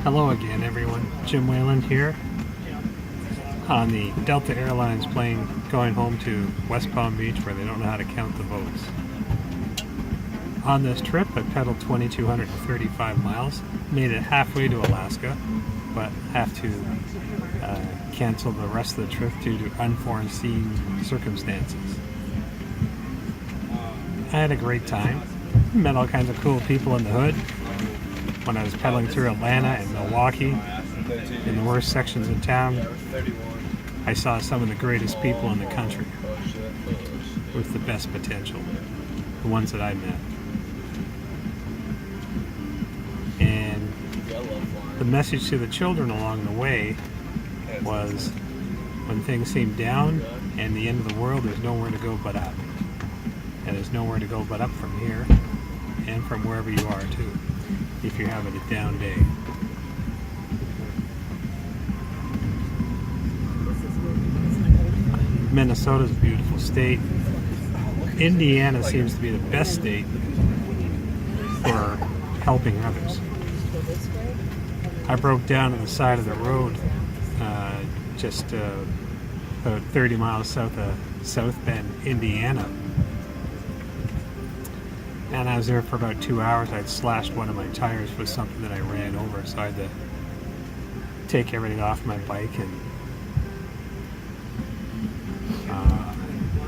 Hello again, everyone. Jim Wayland here on the Delta Airlines plane going home to West Palm Beach, where they don't know how to count the boats. On this trip, I pedaled 2,235 miles, made it halfway to Alaska, but have to cancel the rest of the trip due to unforeseen circumstances. I had a great time. Met all kinds of cool people in the hood. When I was pedaling through Atlanta and Milwaukee, in the worst sections of town, I saw some of the greatest people in the country with the best potential, the ones that I met. And the message to the children along the way was, when things seem down and the end of the world, there's nowhere to go but up. And there's nowhere to go but up from here and from wherever you are too, if you're having a down day. Minnesota's a beautiful state. Indiana seems to be the best state for helping others. I broke down on the side of the road just about 30 miles south of South Bend, Indiana. And I was there for about 2 hours. I'd slashed one of my tires with something that I ran over, so I had to take everything off my bike and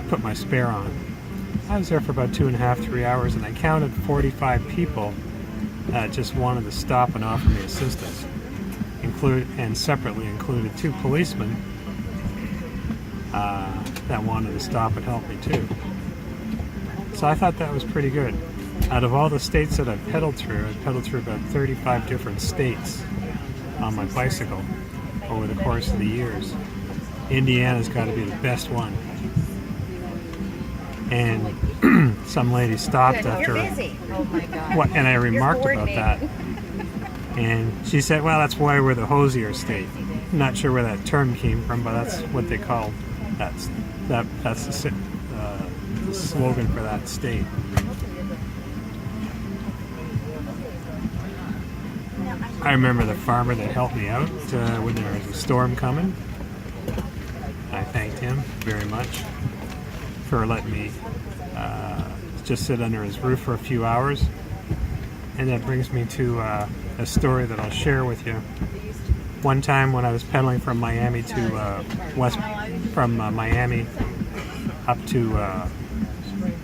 put my spare on. I was there for about 2.5, 3 hours, and I counted 45 people that just wanted to stop and offer me assistance. And separately included 2 policemen that wanted to stop and help me too. So I thought that was pretty good. Out of all the states that I've pedaled through about 35 different states on my bicycle over the course of the years. Indiana's got to be the best one. And some lady stopped after, oh my God. What, and I remarked about that. And she said, well, that's why we're the hosier state. I'm not sure where that term came from, but that's what they call, that's the slogan for that state. I remember the farmer that helped me out when there was a storm coming. I thanked him very much for letting me just sit under his roof for a few hours. And that brings me to a story that I'll share with you. One time when I was pedaling from Miami to Miami up to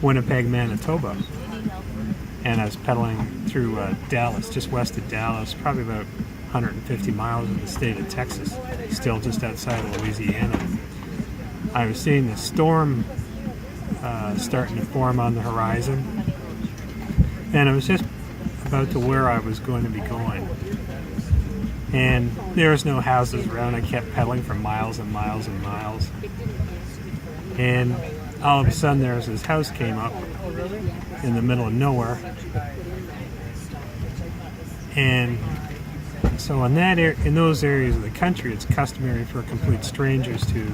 Winnipeg, Manitoba, and I was pedaling through Dallas, just west of Dallas, probably about 150 miles in the state of Texas, still just outside of Louisiana. I was seeing the storm starting to form on the horizon, and it was just about to where I was going to be going. And there was no houses around. I kept pedaling for miles and miles and miles. And all of a sudden there's this house came up in the middle of nowhere. And so in those areas of the country, it's customary for complete strangers to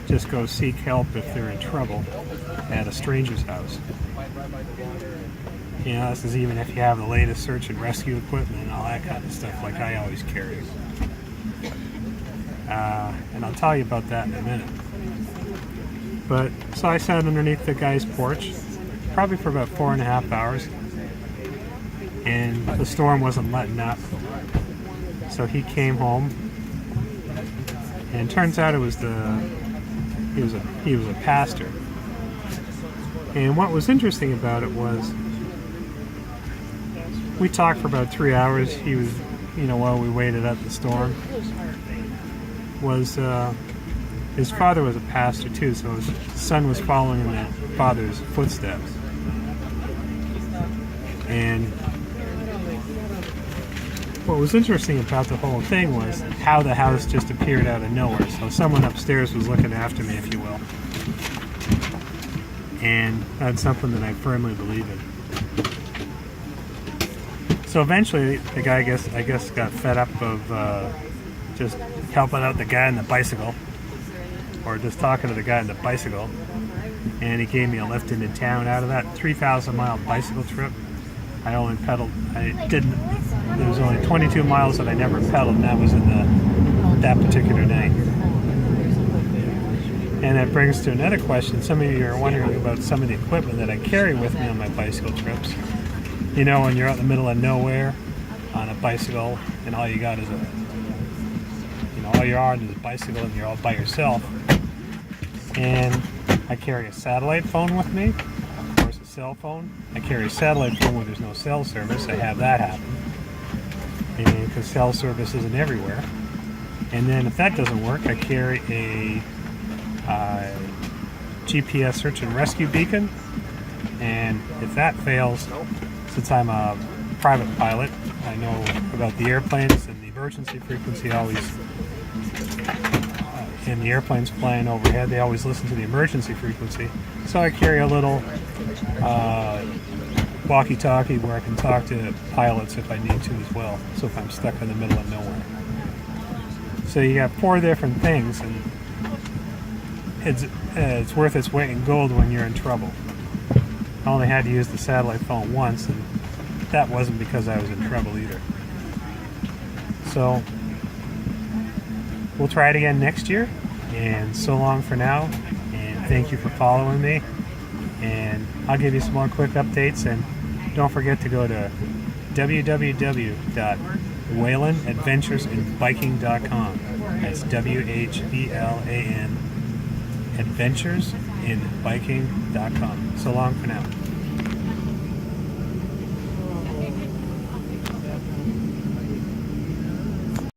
just go seek help if they're in trouble at a stranger's house. You know, this is even if you have the latest search and rescue equipment and all that kind of stuff, like I always carry. And I'll tell you about that in a minute. But so I sat underneath the guy's porch, probably for about 4.5 hours, and the storm wasn't letting up. So he came home, and it turns out he was a pastor. And what was interesting about it was, we talked for about 3 hours. He was, while we waited out the storm, his father was a pastor too, so his son was following in that father's footsteps. And what was interesting about the whole thing was how the house just appeared out of nowhere. So someone upstairs was looking after me, if you will. And that's something that I firmly believe in. So eventually, the guy, I guess, got fed up of just helping out the guy on the bicycle, or just talking to the guy on the bicycle, and he gave me a lift into town. Out of that 3,000-mile bicycle trip, I only pedaled. I didn't. There was only 22 miles that I never pedaled, and that was in that particular night. And that brings to another question. Some of you are wondering about some of the equipment that I carry with me on my bicycle trips. You know, when you're out in the middle of nowhere on a bicycle, and all you got is all you're on is a bicycle, and you're all by yourself. And I carry a satellite phone with me, of course a cell phone. I carry a satellite phone when there's no cell service. I have that happen, and because cell service isn't everywhere. And then if that doesn't work, I carry a GPS search and rescue beacon. And if that fails, since I'm a private pilot, I know about the airplanes and the emergency frequency always. And the airplanes flying overhead, they always listen to the emergency frequency. So I carry a little walkie-talkie where I can talk to pilots if I need to as well. So if I'm stuck in the middle of nowhere. So you got 4 different things, and it's worth its weight in gold when you're in trouble. I only had to use the satellite phone once, and that wasn't because I was in trouble either. So we'll try it again next year, and so long for now, and thank you for following me, and I'll give you some more quick updates, and don't forget to go to www.whelanadventuresinbiking.com. That's WHELAN adventuresinbiking.com. So long for now.